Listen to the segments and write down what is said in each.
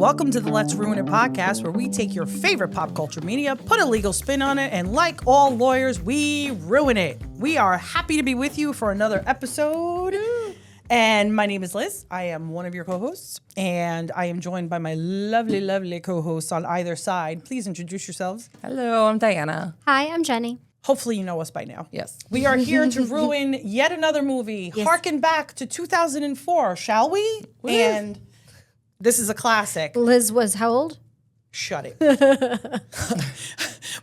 Welcome to the Let's Ruin It podcast, where we take your favorite pop culture media, put a legal spin on it, and like all lawyers, we ruin it. We are happy to be with you for another episode. And my name is Liz. I am one of your co-hosts, and I am joined by my lovely, lovely co-hosts on either side. Please introduce yourselves. Hello, I'm Diana. Hi, I'm Jenny. Hopefully you know us by now. Yes. We are here to ruin yet another movie. Yes. Harken back to 2004, shall we? Woo. And this is a classic. Liz was how old? Shut it.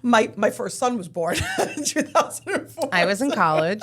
My first son was born in 2004. I was in college.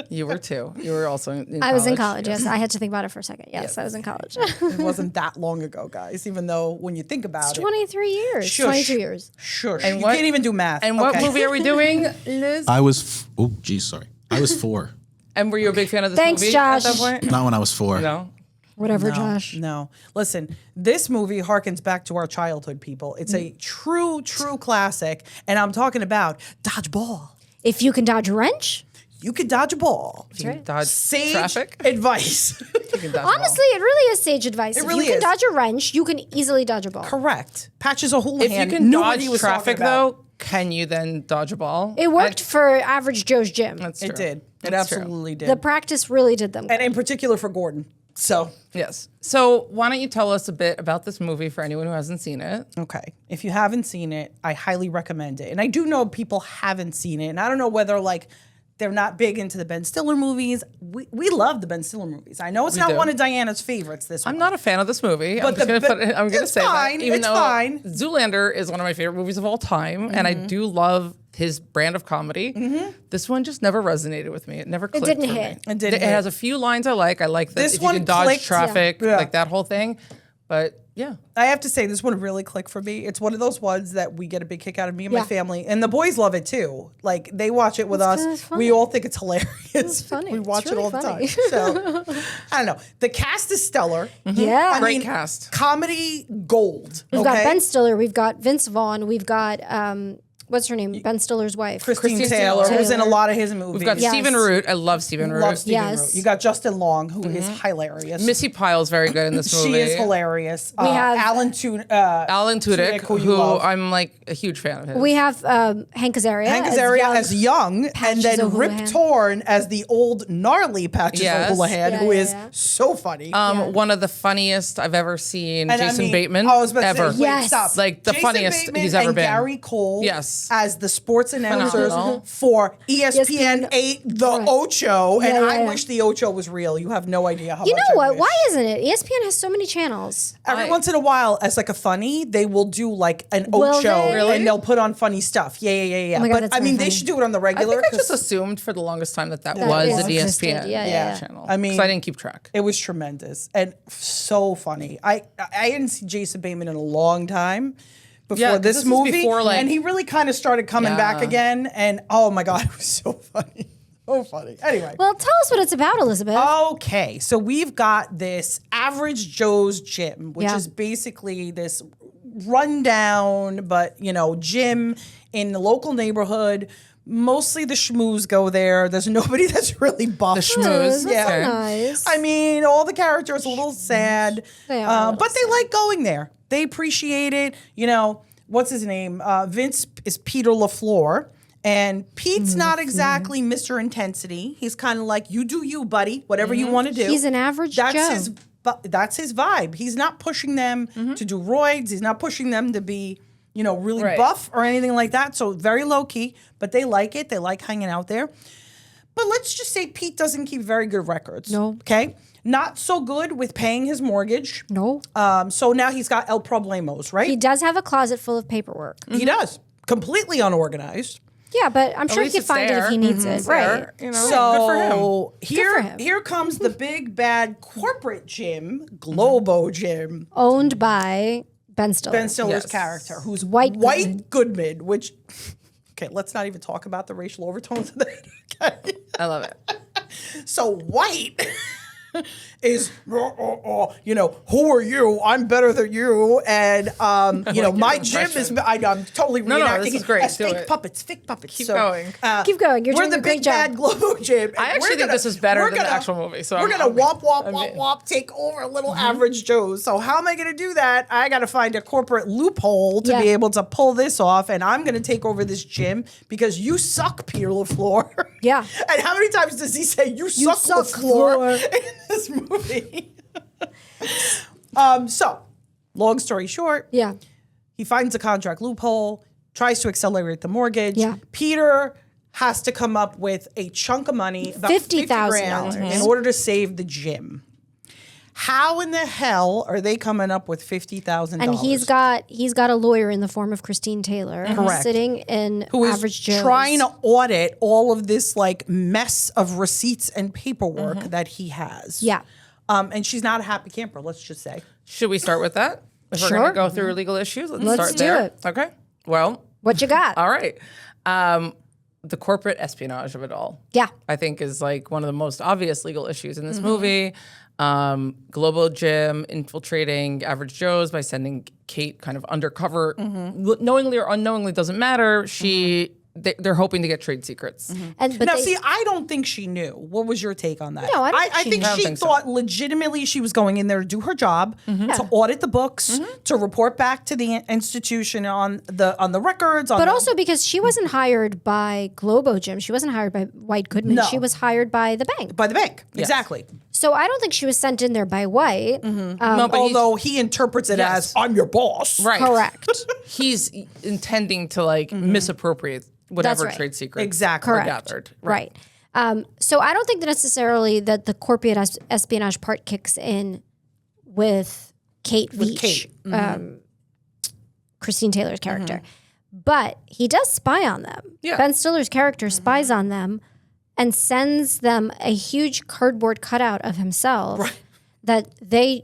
You were too. You were also in college. I was in college, yes. I had to think about it for a second. Yes, I was in college. It wasn't that long ago, guys, even though when you think about It's 23 years. Shush. 22 years. Shush. And You what- can't even do math. And what Okay. movie are we doing, Liz? I was, I was 4. And were you a big fan of this Thanks, movie Josh. at that point? Not when I was 4. No. Whatever, No, Josh. No. Listen, this movie harkens back to our childhood, people. It's a true classic, and I'm talking about Dodgeball. If you can dodge a wrench, You could dodge a ball. You can dodge Sage traffic. advice. You can dodge honestly, it really is sage advice. If really you can is. dodge a wrench, you can easily dodge a ball. Correct. Patches O'Houlihan. If you can knew what dodge he was traffic, talking about. though, can you then dodge a ball? It worked for average Joe's gym. That's true. It did. It That's true. absolutely did. The practice really did them. And in particular for Gordon. So, Yes. So why don't you tell us a bit about this movie for anyone who hasn't seen it? okay. If you haven't seen it, I highly recommend it. And I do know people haven't seen it. And I don't know whether, like, they're not big into the Ben Stiller movies. We love the Ben Stiller movies. I know it's not do. one of Diana's favorites, this one. I'm not a fan of this movie. But I'm going to it's say fine. that. Even It's though fine. Zoolander is one of my favorite movies of all time, and I do love his brand of comedy. This one just never resonated with me. It never clicked didn't for hit. me. It didn't hit. has a few lines I like. I like that This if you one can dodge clicked. traffic, Yeah. like that whole thing. But yeah. I have to say, this one really clicked for me. It's one of those ones that we get a big kick out of, me and my Yeah. family. And the boys love it too. Like, they watch it with That's us. 'cause it's funny. We all think it's hilarious. It's funny. We It's watch really it all funny. the time. So, I don't know. The cast is stellar. Yeah. Great cast. Comedy gold. We've got okay? Ben Stiller. We've got Vince Vaughn. We've got, what's her name? Ben Stiller's wife. Christine Taylor, who's in a lot of his movies. We've got Yes. Stephen Root. I love Stephen Root. Love Stephen Yes. Root. You got Justin Long, who is hilarious. Missy Pyle's very good in this movie. She is hilarious. We have- Alan Alan Tudyk, who you who love. I'm like a huge fan of his. We have Hank Azaria. Hank as Azaria young- as young, and Patches then O'Houlihan. Rip Torn as the old gnarly Patches Yes. O'Houlihan, Yeah, who yeah, is yeah. so funny. One of the funniest I've ever seen. And I Jason mean, Bateman I was about to ever. say, wait, Yes. stop. Like, the Jason funniest Bateman he's ever and been. Gary Cole Yes. as the sports announcers Phenomenal. for ESPN ESPN 8, the Right. Ocho, and Yeah, I yeah. wish the Ocho was real. You have no idea how You much know I what? wish. Why isn't it? ESPN has so many channels. Every I- once in a while, as like a funny, they will do like an Will Ocho, they? Really? and they'll put on funny stuff. Yeah. my God, But that's I mean, very they funny. should do it on the I regular. think I just 'cause assumed for the longest time that That was is an existed. ESPN Yeah. channel. I mean- 'Cause I didn't keep track. It was tremendous and so funny. I didn't see Jason Bateman in a long time before Yeah, this this is movie, before, like- and he really kind of started coming back Yeah. again. And oh my god, it was so funny, so funny. Anyway. Well, tell us what it's about, Elizabeth. Okay, so we've got this Average Joe's Gym, which Yeah. is basically this rundown, but gym in the local neighborhood. Mostly the schmooze go there. There's nobody that's really buff. The schmooze. That's Yeah. Okay. nice. I mean, all the characters a little sad, They are a little but they like going there. They appreciate it. What's his name? Vince is Peter LaFleur. And Pete's not exactly Mr. Intensity. He's kind of like, you do you, buddy. Whatever you want to do. He's an average That's Joe. That's his vibe. He's not pushing them to do roids. He's not pushing them to be, really Right. buff or anything like that. So very low key, but they like it. They like hanging out there. But let's just say Pete doesn't keep very good records. No. Okay. Not so good with paying his mortgage. No. So now he's got El Problemos, right? He does have a closet full of paperwork. He does. Completely unorganized. Yeah, but I'm sure he least could it's find it there. if he needs it. Right. Good for So him. for him. here comes the big bad corporate gym, Globo gym. Owned by Ben Stiller. Ben Stiller's Yes. character, who's White Goodman, which, okay, let's not even talk about the racial overtones of that. Okay. I love it. So White is, who are you? I'm better than you. And, my gym is, I'm totally reenacting this is it great. as Do fake it. puppets. Keep going. Keep going. You're we're doing the a great big job. bad Globo gym. I actually think this is better than the actual movie. So we're going to womp, take over little average Joes. So how am I going to do that? I got to find a corporate loophole to be able to pull this off. And I'm going to take over this gym because you suck, Peter LaFleur. Yeah. And how many times does he say, you suck LaFleur in this movie? So, long story short. Yeah. He finds a contract loophole, tries to accelerate the mortgage. Yeah. Peter has to come up with a chunk of money, about $50,000, in order to save the gym. How in the hell are they coming up with $50,000? And he's got a lawyer in the form of Christine Taylor, Correct. sitting in who is Average Joe's. trying to audit all of this mess of receipts and paperwork that he has. Yeah. And she's not a happy camper, let's just say. should we start with that? If we're Sure. going to go through legal issues, let's Let's start do there. it. Okay. Well, What you got? all right. The corporate espionage of it all. Yeah. I think is one of the most obvious legal issues in this movie. Globo Gym infiltrating Average Joe's by sending Kate kind of undercover, knowingly or unknowingly, doesn't matter. They're hoping to get trade secrets. But Now, see, I don't think she knew. What was your take on that? No, I don't think I she think knew. she I don't think so. thought legitimately she was going in there to do her job, to audit the books, to report back to the institution on the records. But also because she wasn't hired by Globo Gym. She wasn't hired by White Goodman. No. She was hired by the bank. by the bank. Exactly. So I don't think she was sent in there by White. No, but Although he interprets it as, I'm your boss. right. Correct. He's intending to misappropriate whatever right. trade secrets Exactly. were Correct. gathered. Right. So I don't think that necessarily that the corporate espionage part kicks in with Kate Veatch, Kate. Christine Taylor's character. But he does spy on them. Yeah. Ben Stiller's character spies on them and sends them a huge cardboard cutout of himself that they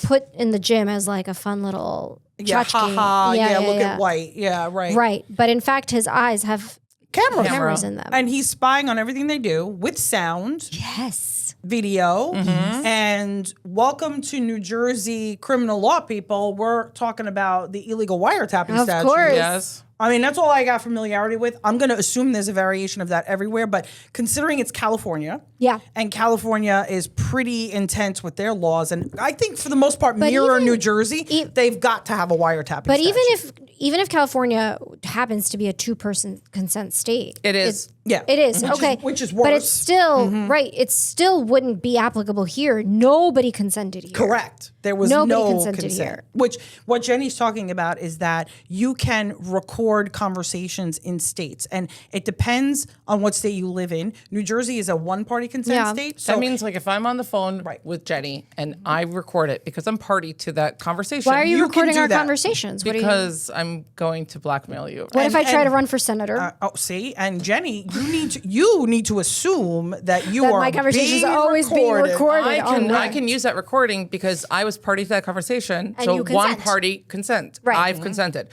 put in the gym as a fun little Yeah, tchotchke. haha. Yeah, look at White. Yeah, right. Right. But in fact, his eyes have cameras in them. And he's spying on everything they do with sound. Yes. Video. And welcome to New Jersey criminal law, people. We're talking about the illegal wiretapping Of statute. course. Yes. I mean, that's all I got familiarity with. I'm going to assume there's a variation of that everywhere, but considering it's California, Yeah. and California is pretty intense with their laws, and I think for the most part mirror even- New Jersey, they've got to have a wiretapping But statute. even if California happens to be a 2-person consent state, It is. it is okay, which is But it's worse. still right. It still wouldn't be applicable here. Nobody consented here. Correct. There was Nobody no consented consent. here. Which what Jenny's talking about is that you can record conversations in states, and it depends on what state you live in. New Jersey is a one-party consent Yeah. state, so That means if I'm on the phone with Jenny and I record it because I'm party to that conversation. Why are you You can recording do our that. conversations? Because I'm going to blackmail you. What if I try and- to run for senator? see, and Jenny, you need to assume that you That are my conversations being are always being recorded. I can use that recording because I was party to that conversation. And so you one consent. party consent. Right. I've consented.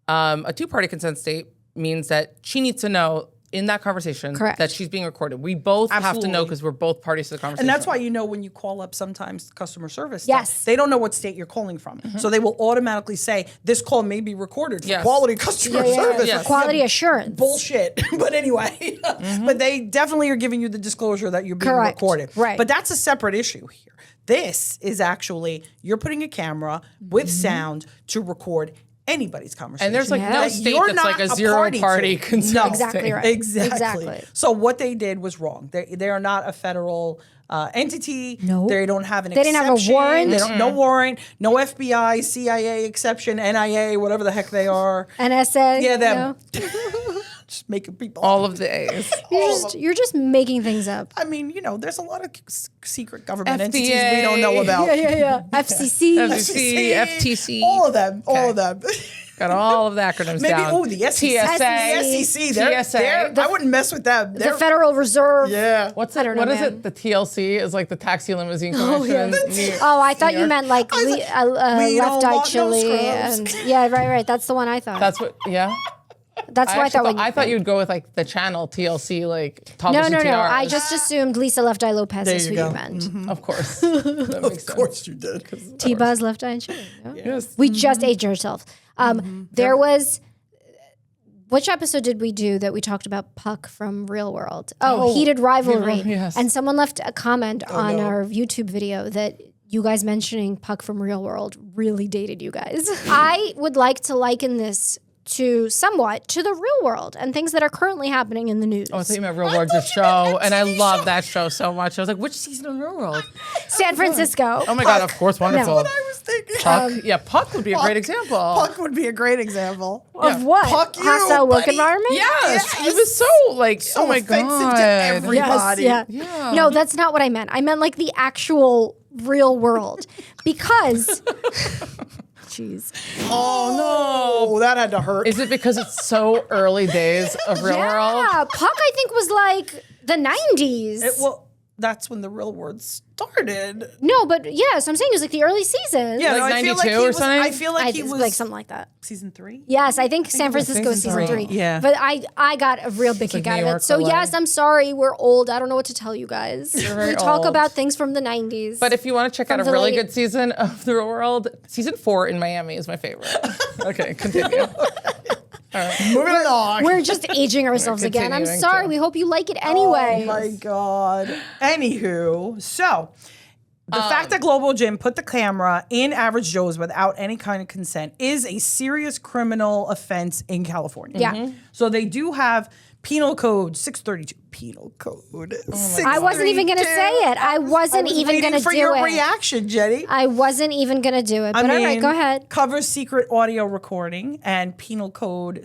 A 2-party consent state means that she needs to know in that conversation Correct. that she's being recorded. We both have to know Absolutely. because we're both parties to the conversation. And that's why when you call up sometimes customer service, Yes. they don't know what state you're calling from. So they will automatically say, this call may be recorded for Yes. quality customer service. Yes. Quality assurance. Bullshit. But anyway, but they definitely are giving you the disclosure that you're being Correct. recorded. Right. But that's a separate issue here. This is actually, you're putting a camera with sound to record anybody's conversation. And there's no that state you're that's not a zero-party to. consent No. Exactly state. right. Exactly. So what they did was wrong. They are not a federal entity. No. They don't have an They didn't have a exception. warrant. They don't, no warrant. No FBI, CIA exception, NIA, whatever the heck they are. NSA. Yeah, you them. know? Just making people. All of the A's. You're just making things up. I mean, there's a lot of secret government FDA. entities we don't know about. Yeah. FCC. FCC, FTC. All of them. All of them. Got all of the acronyms Maybe, down. the SEC. TSA. The SEC. They're, I wouldn't mess with them. The Federal Reserve. Yeah. What's I it? don't know, What is man. it? The TLC is the Taxi Limousine Commission. Oh, I thought you meant We Left don't Eye want no Chili. scrubs. And, yeah, right. That's the one I thought. That's what. Yeah. That's why I thought. I thought you'd go with like the channel TLC, like No, toddlers and no. tiaras. I just assumed Lisa Left Eye Lopez is who go. you meant. Of course. That makes Of course you did. T-Buzz Left Eye and Shine. Yeah. Yes. We just aged ourselves. There was. Which episode did we do that we talked about Puck from Real World? Oh, Heated Rivalry. Yes. And someone left a comment on our YouTube video that you guys mentioning Puck from Real World really dated you guys. I would like to liken this to somewhat to the real world and things that are currently happening in the news. Oh, I thought you meant Real World, the show, and I love that show so much. I was like, which season of Real World? San Francisco. Oh my God, of course, wonderful. What I was thinking. Puck, Puck would be a great example. Puck would be a great example. Of what? Puck you, Hostile work buddy. environment? Yes, he was so like, So oh my offensive God. to everybody. Yes, yeah. No, that's not what I meant. I meant like the actual real world. Because, jeez. Oh, that had to hurt. Is it because it's so early days of Real World? Yeah, Puck I think was like the 90s. Well, that's when the real world started. No, but yeah, so I'm saying it was like the early seasons. Yeah, Like no, I feel 92 he or was, something? I feel like he It's was like something like that. season 3. Yes, I think San it was Francisco is season season 3. Yeah. But I got a real big kick like out New of it. York, So LA. yes, I'm sorry, we're old. I don't know what to tell you guys. very We talk old. about things from the 90s. But if you want to check out a the really late- good season of The Real World, season 4 in Miami is my favorite. Okay, continue. Moving along. we're just aging ourselves again. I'm continuing sorry. to. We hope you like it anyway. Oh my God. Anywho, so the fact that Global Gym put the camera in Average Joe's without any kind of consent is a serious criminal offense in California. Yeah. So they do have Penal Code 632. Penal Code. I wasn't even going to say it. I wasn't even going to do for your it. reaction, Jenny. I wasn't even going to do it. But all right, go ahead. Covers secret audio recording, and Penal Code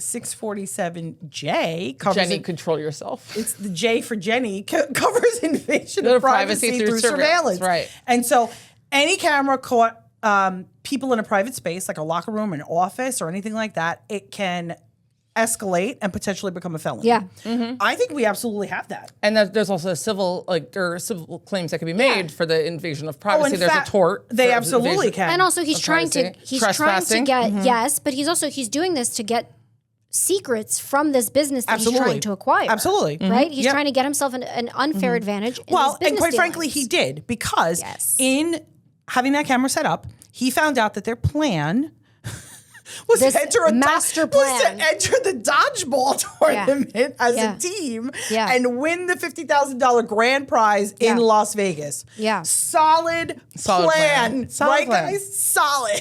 647J covers Jenny, control yourself. it's the J for Jenny covers invasion Of of privacy privacy through through surveillance. surveillance, right. And so any camera caught people in a private space, like a locker room, an office, or anything like that, it can escalate and potentially become a felony. Yeah. I think we absolutely have that. And there's also a civil, like there are civil claims that can be made for the invasion of privacy. in There's fact, a tort. They for absolutely invasion. can. And also he's Of trying to privacy. Trespassing. get yes, but he's doing this to get secrets from this business that he's trying to acquire. Absolutely. Right? He's Yep. trying to get himself an unfair advantage. In Well, his business and quite frankly, dealings. he did, because Yes. in having that camera set up, he found out that their plan was This to enter a master was plan. to enter the dodgeball tournament as Yeah. a team Yeah. and win the $50,000 grand prize in Yeah. Las Vegas. Yeah. Solid Solid plan. plan. Solid Right, plan. guys? Solid.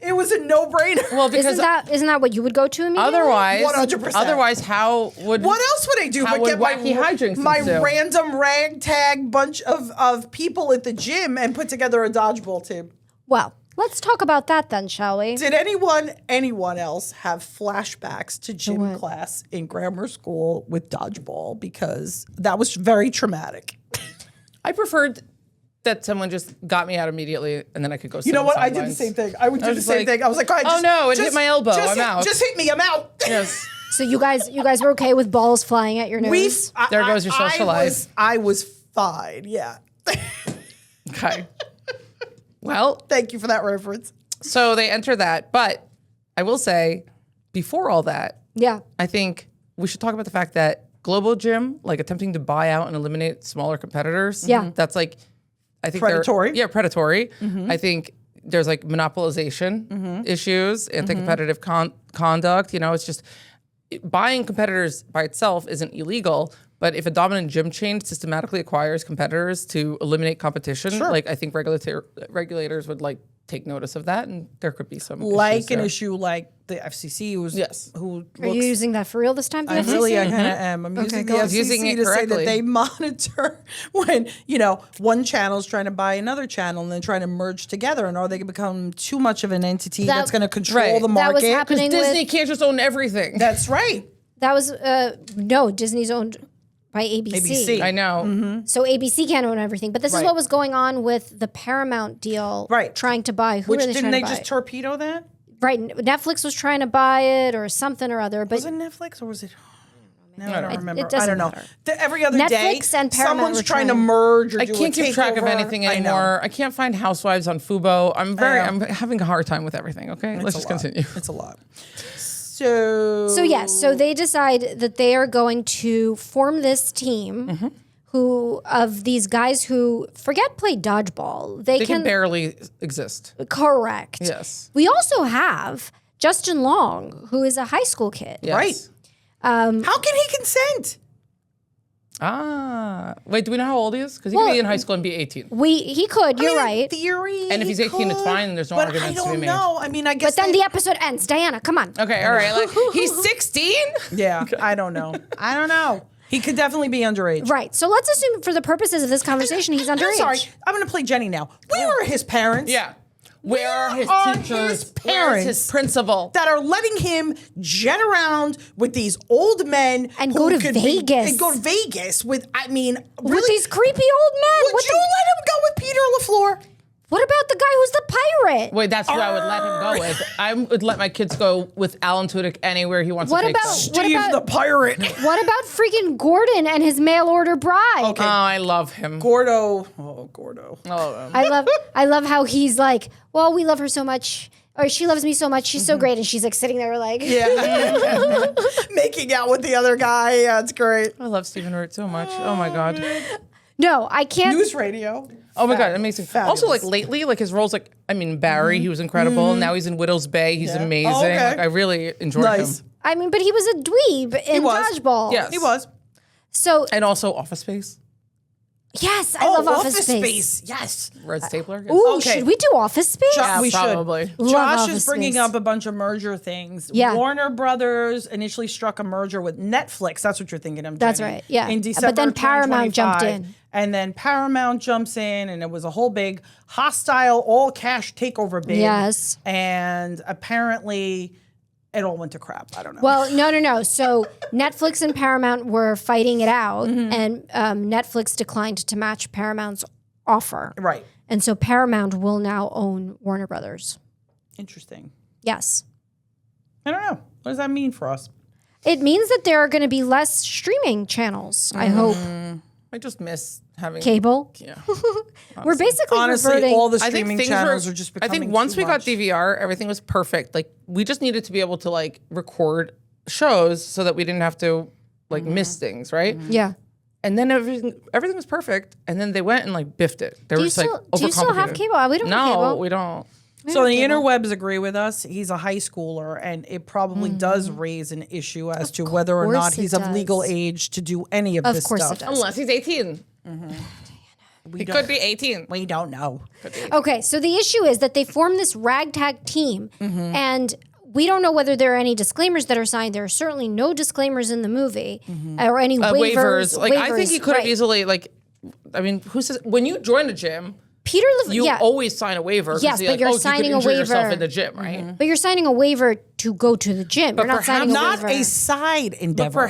It was a no-brainer. Well, because isn't that what you would go to immediately? otherwise, 100%. Otherwise, how would What else would I do How but would get my, wacky hijinks my ensue? random ragtag bunch of people at the gym and put together a dodgeball team? Well, let's talk about that then, shall we? Did anyone else have flashbacks to gym class in grammar school with dodgeball? Because that was very traumatic. I preferred that someone just got me out immediately and then I could go. You know what? I did the same thing. I would do the same thing. I was like, go ahead, oh no, it hit my elbow. I'm out. Just hit me. I'm out. Yes. So you guys were okay with balls flying at your nose? There goes your social life. I was fine. Yeah. Okay. Well, Thank you for that reference. so they enter that, but I will say, before all that, Yeah. I think we should talk about the fact that Global Gym, like attempting to buy out and eliminate smaller competitors. Yeah. That's like, I think they're- Predatory. Yeah, predatory. I think there's like monopolization issues, anti-competitive conduct. You know, it's just buying competitors by itself isn't illegal. But if a dominant gym chain systematically acquires competitors to eliminate competition, like I think regulators would like take notice of that, and there could be some Like issues an there. issue like the FCC who Are you using that for real this time? the I FCC? really, I kind of am. I'm using the go on. FCC Using it to say that correctly. they monitor when, one channel's trying to buy another channel and then trying to merge together. And are they going to become too much of an entity that's going to control Right. the That market? was happening Disney with can't just own everything. That's right. that was no, Disney's owned by ABC. ABC. I know. So ABC can't own everything. But this is Right. what was going on with the Paramount deal. Right. Trying to buy. Who Which are they didn't trying they to just buy? torpedo that? Right. Netflix was trying to buy it or something or other. But Was it Netflix or was it? No, I don't It- remember. it doesn't I don't know. matter. Every other day, Netflix and Paramount someone's were trying to trying- merge or I do can't a keep track of takeover. anything I know. anymore. I can't find Housewives on Fubo. I'm having a hard time with everything. Okay, let's just It's a lot. continue. It's a lot. So yes, so they decide that they are going to form this team who of these guys who played dodgeball. They can barely exist. Correct. Yes. We also have Justin Long, who is a high school kid. Yes. Right. How can he consent? Wait, do we know how old he is? Because he could be in high school and be 18. He could, you're right. Theory. And if he's 18, it's fine. There's no arguments to be made. I don't know. I mean, I guess. But then the episode ends. Diana, come on. Okay, all right. Like, he's 16? Yeah, I don't know. I don't know. He could definitely be underage. Right. So let's assume for the purposes of this conversation, he's underage. I'm sorry. I'm going to play Jenny now. Where are his parents? Yeah. Where are his teachers? His parents Where's his principal? that are letting him jet around with these old men And who go to could Vegas. and go to Vegas with, I mean, With really? these creepy old men. Would you let him go with Peter LaFleur? What about the guy who's the pirate? Wait, that's who I would let him go with. I would let my kids go with Alan Tudyk anywhere he wants to take them. Steve the pirate. What about freaking Gordon and his mail order bride? Okay. Oh, I love him. Gordo. Oh, Gordo. Oh, I love how he's like, well, we love her so much, or she loves me so much, she's so great, and she's like sitting there like, Yeah. Making out with the other guy. Yeah, it's great. I love Stephen Root so much. Oh my God. no, I can't. News radio. Oh my God, amazing. Fabulous. Also, like lately, like his roles, like I mean, Barry, he was incredible. Now he's in Widow's Bay. He's amazing. Oh, okay. Like, I really enjoyed Nice. him. I mean, but he was a dweeb in was. Dodgeball. Yes. He was. So, And also Office Space. yes, I love Office Space. Space. Yes. Red Stapler. Yes. Ooh, Okay. should we do Office Space? Yeah, we probably. should. Love Josh Office is bringing Space. up a bunch of merger things. Yeah. Warner Brothers initially struck a merger with Netflix. That's what you're thinking of. That's Jenny. right, yeah. In But December then Paramount jumped 2025. in. And then Paramount jumps in, and it was a whole big hostile, all cash takeover bid. Yes. And apparently, it all went to crap. I don't know. Well, no. So Netflix and Paramount were fighting it out, and Netflix declined to match Paramount's offer. right. And so Paramount will now own Warner Brothers. Interesting. Yes. I don't know. What does that mean for us? It means that there are going to be less streaming channels, I hope. I just miss having Cable. Yeah. We're basically Honestly, reverting. all the I think streaming things channels were, are just I becoming think once too we got much. DVR, everything was perfect. Like we just needed to be able to like record shows so that we didn't have to like miss things, right? yeah. And then everything was perfect. And then they went and like biffed it. They Do were you, just like still, do you still have overcomplicated. cable? We don't have No, cable. we don't. So the interwebs agree with us. He's a high schooler, and it probably does raise an issue as to whether or not course it he's of does. legal age to do any of Of this course stuff. it does. Unless he's 18. We He don't- could be 18. We don't know. Okay, so the issue is that they formed this ragtag team, and we don't know whether there are any disclaimers that are signed. There are certainly no disclaimers in the movie or any waivers. Like I think he could have right. easily like. I mean, who says when you join a gym, Peter you yeah, always sign a waiver. 'cause Yes, you're but like, you're oh, you signing could a injure yourself waiver. in the gym, right? but you're signing a waiver to go to the gym. You're not signing a Not waiver. a side But endeavor.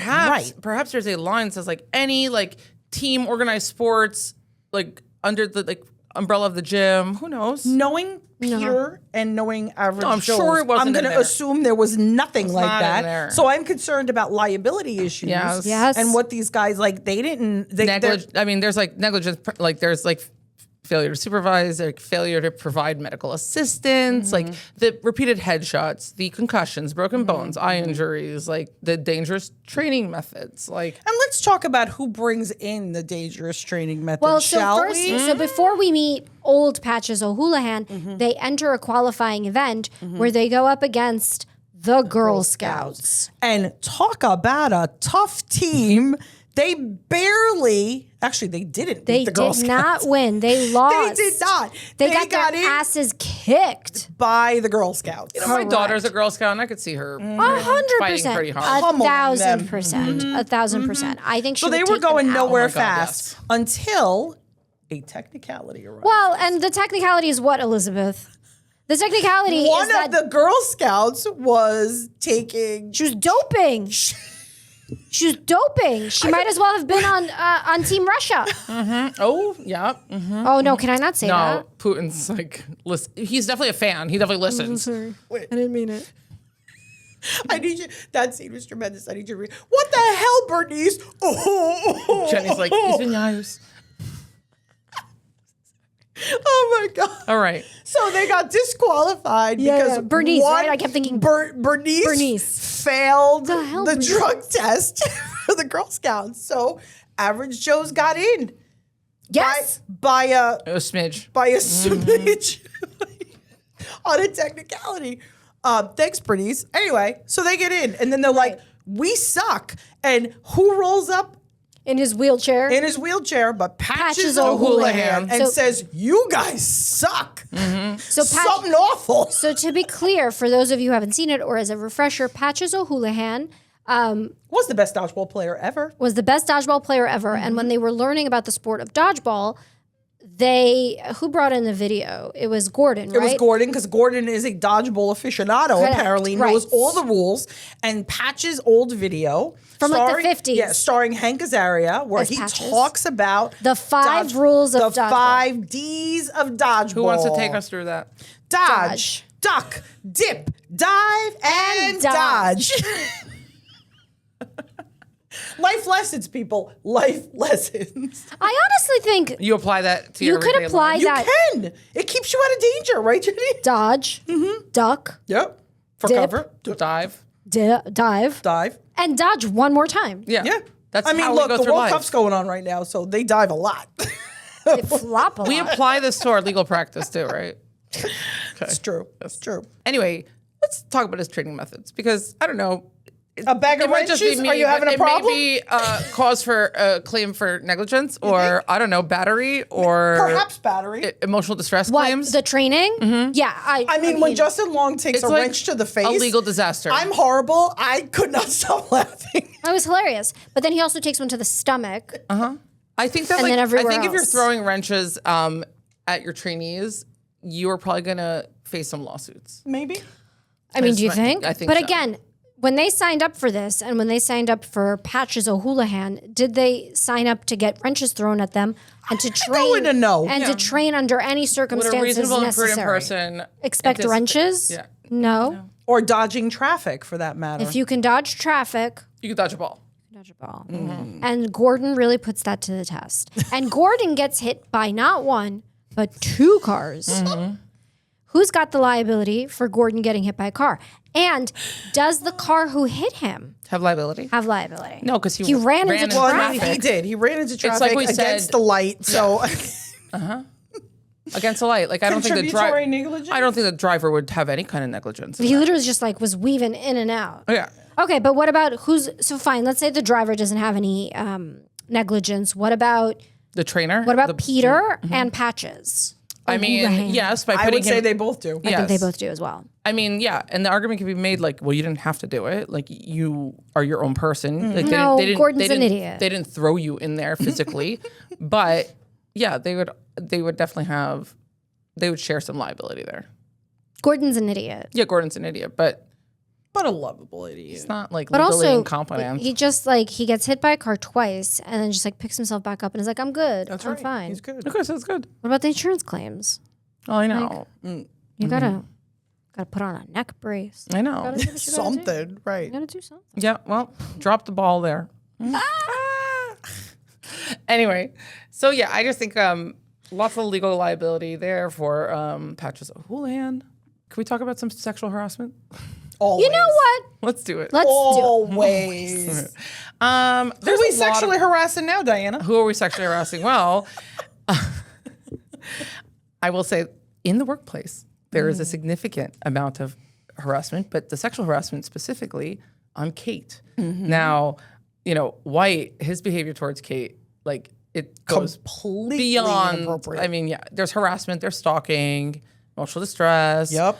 perhaps there's a line that says like any like team organized sports like under the like umbrella of the gym. Who knows? Knowing Peter and knowing average I'm Joes, sure it wasn't I'm going in to there. assume there was nothing like not in that. there. So I'm concerned about liability issues. Yes. And what these guys like. They didn't. I mean, there's like negligence, like there's like failure to supervise, like failure to provide medical assistance, like the repeated headshots, the concussions, broken bones, eye injuries, like the dangerous training methods, like. And let's talk about who brings in the dangerous training methods, Well, so shall first, we? so before we meet old Patches O'Houlihan, they enter a qualifying event where they go up against the Girl Scouts. And talk about a tough team. They barely, actually, they didn't. They beat the Girl did not Scouts. win. They lost. They did not. They got their in asses kicked. by the Girl Scouts. My daughter's a Girl Scout, and I could see her 100%. fighting pretty hard. Pummeling them. 1,000%. 1,000%. I think she So they would were take them going out. nowhere Oh my God, fast until a technicality arrived. Well, and the technicality is what, Elizabeth? The technicality is One that of the Girl Scouts was taking. she was doping. She was doping. She might as well have been on Team Russia. Oh, yeah. Oh no, can I not say No, that? Putin's like, listen, he's definitely a fan. He definitely listens. I didn't mean it. I need you. That scene was tremendous. I need you to read. What the hell, Bernice? Oh, Jenny's like, извиняюсь. Oh my God. All right. So they got disqualified because Bernice, one, right? I kept thinking Bernice. Bernice. failed The hell, the Brie? drug test for the Girl Scouts. So Average Joe's got in. Yes. By a A smidge. smidge on a technicality. Thanks, pretties. Anyway, so they get in, and then they're like, "We suck." And who rolls up In his wheelchair. in his wheelchair but Patches O'Houlihan. O'Houlihan and So- says, "You guys suck. So Something awful." So to be clear, for those of you who haven't seen it, or as a refresher, Patches O'Houlihan Was the best dodgeball player ever. was the best dodgeball player ever. And when they were learning about the sport of dodgeball, who brought in the video? It was Gordon, It right? was Gordon, because Gordon is a dodgeball aficionado, Correct, apparently, right. knows all the rules. And Patch's old video. From, like, the 50s. Yeah, starring Hank Azaria, where As he Patches. talks about The 5 rules of the dodgeball. 5 Ds of dodgeball. Who wants to take us through that? Dodge, duck, dip, dive, and dodge. Life lessons, people. Life lessons. I honestly think You apply that to your you could everyday apply life. You that can. It keeps you out of danger, right, Jenny? dodge, duck, Yep. For Dip. cover. Dive. dive, Dive. and dodge one more time. Yeah. Yeah. That's I mean, how look, we go the through World life. Cup's going on right now, so they dive a lot. They flop a We lot. apply this to our legal practice too, right? It's true. It's true. Anyway, let's talk about his training methods because I don't know. A bag of It might just wrenches? be me, Are you having but a problem? It may be cause for a claim for negligence or, I don't know, battery or Perhaps battery. emotional distress What, claims. the training? Yeah. I mean, when Justin Long takes It's a like wrench to the face, a legal disaster. I'm horrible. I could not stop laughing. That was hilarious. But then he also takes one to the stomach. I think that And like, then I everywhere think if you're else. throwing wrenches at your trainees, you are probably going to face some lawsuits. Maybe. I mean, just do you might- think? I think But so. again, when they signed up for this and when they signed up for Patches O'Houlihan, did they sign up to get wrenches thrown at them and to train way to know. and to train under any Would a circumstances reasonable and prudent necessary? person Expect anticipate- wrenches? Yeah. No. Or dodging traffic, for that matter. If you can dodge traffic, You can dodge a ball. dodge a ball. And Gordon really puts that to the test. And Gordon gets hit by not one, but 2 cars. Who's got the liability for Gordon getting hit by a car? And does the car who hit him Have liability? have liability? No, because he ran into well, I traffic. mean, he did. He ran into traffic like we against said- the light. So Against the light. Like I don't think the Contributory driver. negligence? I don't think the driver would have any kind of negligence. in He that. literally just like was weaving in and out. Oh, yeah. Okay, but what about so fine, let's say the driver doesn't have any negligence. What about The trainer. Peter and Patches? I mean, O'Houlihan? yes, by I putting would say him- they both do. I Yes. think they both do as well. I mean, yeah, and the argument can be made like, well, you didn't have to do it. Like you are your own person. Like, No, Gordon's they an didn't- idiot. They didn't throw you in there physically, but yeah, they would definitely they would share some liability there. Gordon's an idiot. Yeah, Gordon's an idiot, but But a lovable idiot. it's not like But legally also, incompetent. he just he gets hit by a car twice and then just picks himself back up and is like, I'm good. I'm fine. He's good. Okay, so it's good. What about the insurance claims? Oh, I know. You gotta put on a neck brace. I know. Gotta do what you gotta do. Something, right? You gotta do something. Yeah, well, drop the ball there. Anyway, so yeah, I just think lots of legal liability there for Patches O'Houlihan. Can we talk about some sexual harassment? Always. You know what? Let's do it. Let's do it. Always. There's Who are we a lot sexually of- harassing now, Diana? Who are we sexually harassing? Well, I will say in the workplace, there is a significant amount of harassment, but the sexual harassment specifically on Kate. Now, White, his behavior towards Kate, like it goes Completely beyond. inappropriate. I mean, yeah, there's harassment, there's stalking, emotional distress. Yep.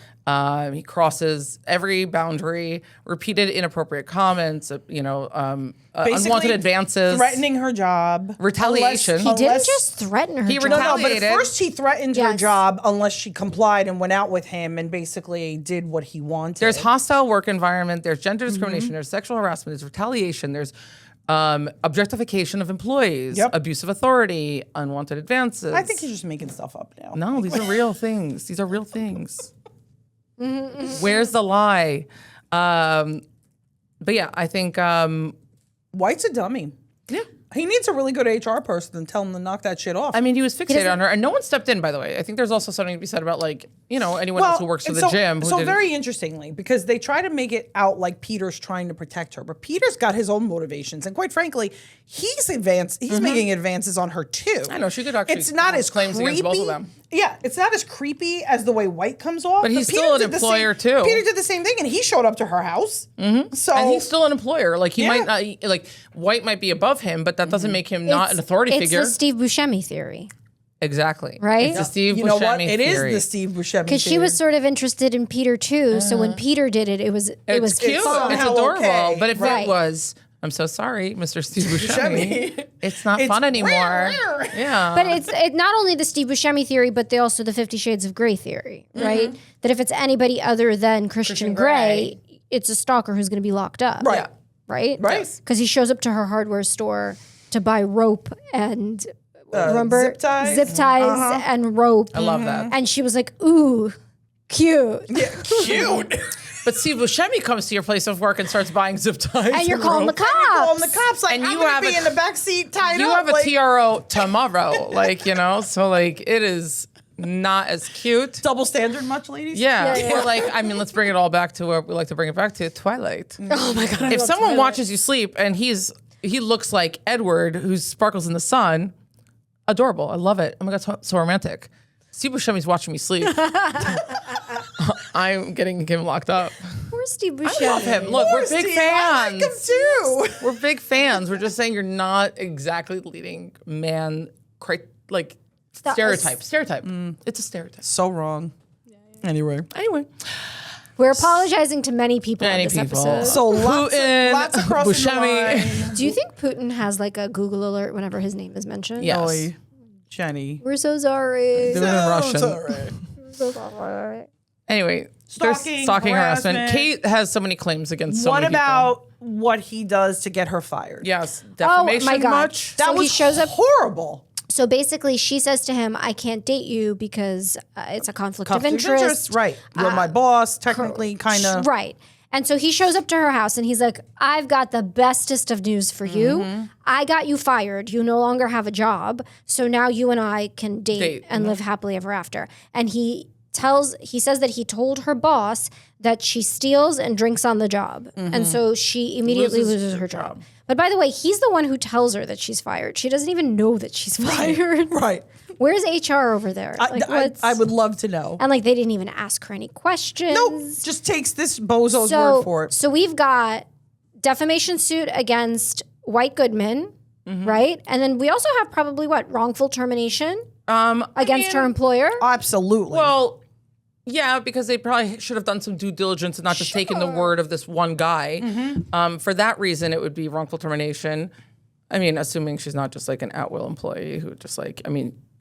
He crosses every boundary, repeated inappropriate comments, unwanted advances, threatening her job, retaliation. He didn't just threaten her. He job. No, but at retaliated. first he threatened her Yes. job unless she complied and went out with him and basically did what he wanted. There's hostile work environment. There's gender discrimination. There's sexual harassment. There's retaliation. There's objectification of employees, Yep. abuse of authority, unwanted advances. I think he's just making stuff up now. No, these are real things. These are real things. Where's the lie? But yeah, I think White's a dummy. yeah. He needs a really good HR person to tell him to knock that shit off. I mean, he was fixated on her, and no one stepped in. By the way, I think there's also something to be said about anyone else who works for the gym. So very interestingly, because they try to make it out like Peter's trying to protect her, but Peter's got his own motivations, and quite frankly, he's making advances on her too. I know she could actually. It's not as claims creepy. against both of them. Yeah, it's not as creepy as the way White comes off. But he's still an employer too. Peter did the same thing, and he showed up to her house. Mm-hmm. So and he's still an employer. Like he might not, like White might be above him, but that doesn't make him not an authority figure. It's the Steve Buscemi theory. Exactly. Right? It's the Steve you know Buscemi what? It is theory. the Steve Buscemi Because she was sort of interested in Peter too. So when Peter did it, it was It's cute. It's somehow adorable. okay. But if Right. it was, I'm so sorry, Mr. Steve Buscemi, it's not It's fun anymore. rare. Yeah. But it's not only the Steve Buscemi theory, but also the 50 Shades of Grey theory, right? That if it's anybody other than Christian Grey, it's a stalker who's going to be locked up. Right. Yeah. Right? Right. Because he shows up to her hardware store to buy rope and remember zip ties. zip ties and rope. I love that. And she was like, ooh, cute. Yeah, cute. But Steve Buscemi comes to your place of work and starts buying zip ties. And you're calling the rope. cops. Calling the cops like, And I'm you gonna have be a- in the back seat tied You up. have a like, TRO tomorrow, so it is not as cute. double standard much, ladies? Yeah. Or let's bring it all back to where we like to bring it back to Twilight. Oh my God. If someone watches you sleep and he looks like Edward, who sparkles in the sun, adorable. I love it. Oh my God, so romantic. Steve Buscemi's watching me sleep. I'm getting him locked up. Where's Steve Buscemi? I love him. Look, we're big Steve, fans. I like him too. We're big fans. We're just saying you're not exactly leading man, stereotype. Stereotype. It's a stereotype. So wrong. Anyway. We're apologizing to many people Many on this people. episode. So Putin, lots of crossing the Buscemi. line. Do you think Putin has like a Google alert whenever his name is mentioned? Yes. Oy, Jenny. We're so sorry. Do it in Russian. Sorry. We're so sorry. Anyway, Stalking, there's stalking harassment. harassment. Kate has so many claims against so What many people. about what he does to get her fired? Yes, Oh defamation my God. much? That So was he shows up. horrible. So basically, she says to him, I can't date you because it's a conflict of Conflict of interest. Right. You're my boss, technically, kind of. Right. And so he shows up to her house and he's like, I've got the bestest of news for you. I got you fired. You no longer have a job. So now you and I can date and live happily ever after. And he says that he told her boss that she steals and drinks on the job. And so she immediately loses her job. But by the way, he's the one who tells her that she's fired. She doesn't even know that she's fired. Right. Where's HR over there? I would love to know. And they didn't even ask her any questions. Nope. Just takes this bozo's word for it. So we've got defamation suit against White Goodman, right? And then we also have probably wrongful termination against her employer. Absolutely. Well, yeah, because they probably should have done some due diligence and not just taken the word of this one guy. For that reason, it would be wrongful termination. I mean, assuming she's not just an at-will employee who just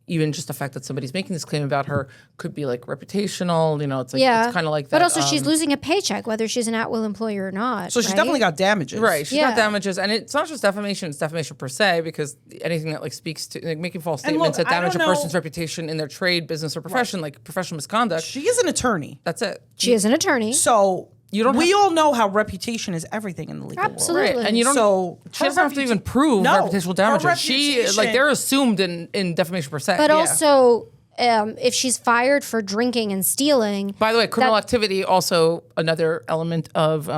even just the fact that somebody's making this claim about her could be reputational. It's it's kind of like that. But also she's losing a paycheck, whether she's an at-will employer or not. so she's right? definitely got damages. Right, she's Yeah. got damages, and it's not just defamation; it's defamation per se, because anything that speaks to making false And statements look, that I damage a don't know- person's reputation in their trade, business, or profession, like professional misconduct. She is an attorney. That's it. She is an attorney. So You don't we have- all know how reputation is everything in the legal Absolutely. world. Right, and you don't. So she doesn't have to even prove reputational damages. She they're assumed in defamation per se. But also, if she's fired for drinking and stealing, By the way, criminal activity also another element of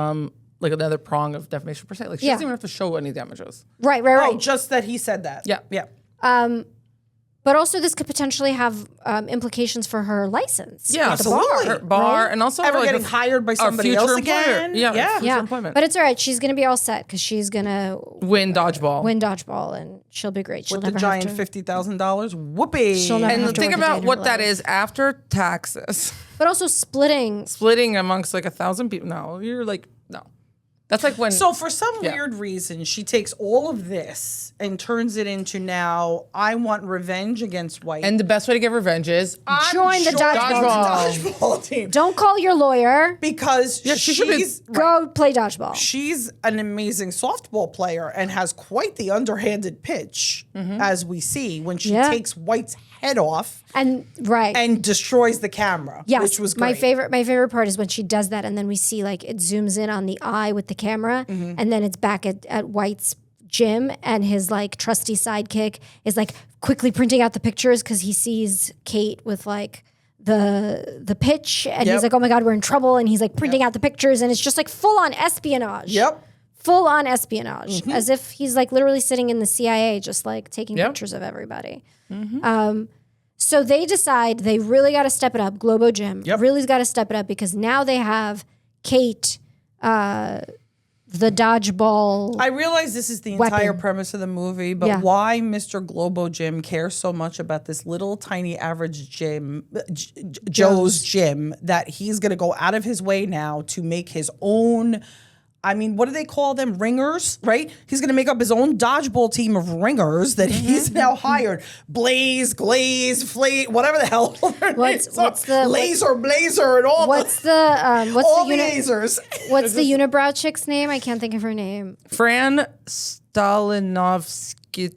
another prong of defamation per se. She doesn't even have to show any damages. right. Oh, just that he said that. Yeah. Yeah. But also, this could potentially have implications for her license. Yeah, at the absolutely. bar, Her bar, right? and also Ever her, getting hired by somebody future else employer. again? Yeah, Yeah. future Yeah, employment. but it's all right. She's going to be all set because she's going to Win dodgeball. win dodgeball and she'll be great. She'll With the never giant have to. $50,000. Whoopee. She'll never have And to think work a day about in what her that life. is after taxes. But also splitting. Splitting amongst 1,000 people. No, you're no. That's when. So for some weird reason, she takes all of this and turns it into now, I want revenge against White. and the best way to get revenge is Join the dodgeball team. Don't call your lawyer. Because she should be- Go play dodgeball. she's an amazing softball player and has quite the underhanded pitch, as we see, when she takes White's head off And right. and destroys the camera, yes, which was great. my favorite part is when she does that and then we see it zooms in on the eye with the camera and then it's back at White's Jim and his like trusty sidekick is like quickly printing out the pictures because he sees Kate with like the pitch and he's like, oh my God, we're in trouble. And he's like printing out the pictures and it's just like full on espionage. Yep. Full on espionage. As if he's like literally sitting in the CIA just like taking pictures of everybody. So they decide they really got to step it up. Globo Jim really's got to step it up because now they have Kate, the dodgeball. I realize this is the entire premise of the movie, but why Mr. Globo Jim cares so much about this little tiny average Jim, Joe's gym, that he's going to go out of his way now to make his own. I mean, what do they call them? Ringers, right? He's going to make up his own dodgeball team of ringers that he's now hired. Blaze, Glaze, Flay, whatever the hell. What's the Laser, Blazer, and all. What's the lasers? What's the unibrow chick's name? I can't think of her name. Fran Stalinovsky.